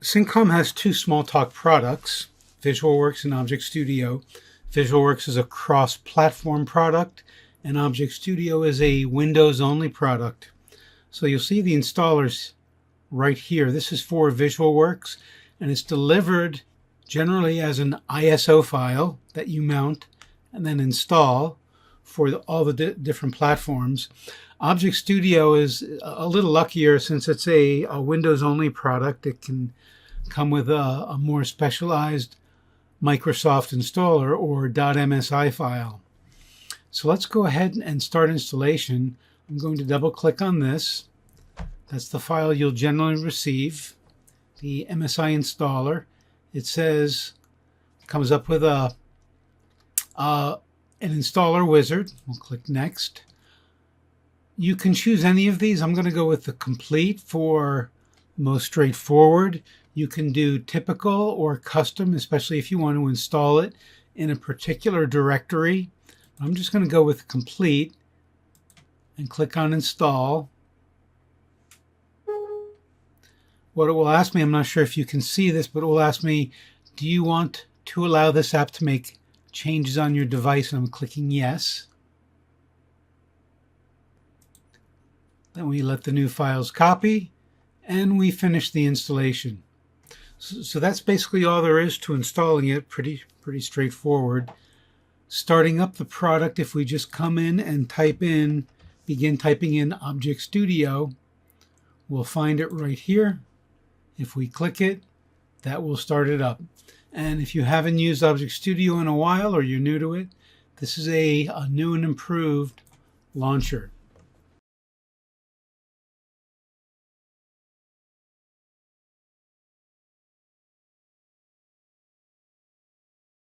Cincom has two Smalltalk products, VisualWorks and ObjectStudio. VisualWorks is a cross-platform product, and ObjectStudio is a Windows-only product. So you'll see the installers right here. This is for VisualWorks, and it's delivered generally as an ISO file that you mount and then install for all the different platforms. ObjectStudio is a little luckier since it's a Windows-only product. It can come with a more specialized Microsoft installer or .msi file. So let's go ahead and start installation. I'm going to double-click on this. That's the file you'll generally receive, the MSI installer. It says, comes up with an installer wizard. We'll click Next. You can choose any of these. I'm going to go with the complete for most straightforward. You can do typical or custom, especially if you want to install it in a particular directory. I'm just going to go with complete and click on install. What it will ask me, I'm not sure if you can see this, but it will ask me, do you want to allow this app to make changes on your device? And I'm clicking yes. Then we let the new files copy, and we finish the installation. So that's basically all there is to installing it. Pretty straightforward. Starting up the product, if we just come in and begin typing in ObjectStudio, we'll find it right here. If we click it, that will start it up. And if you haven't used ObjectStudio in a while or you're new to it, this is a new and improved launcher.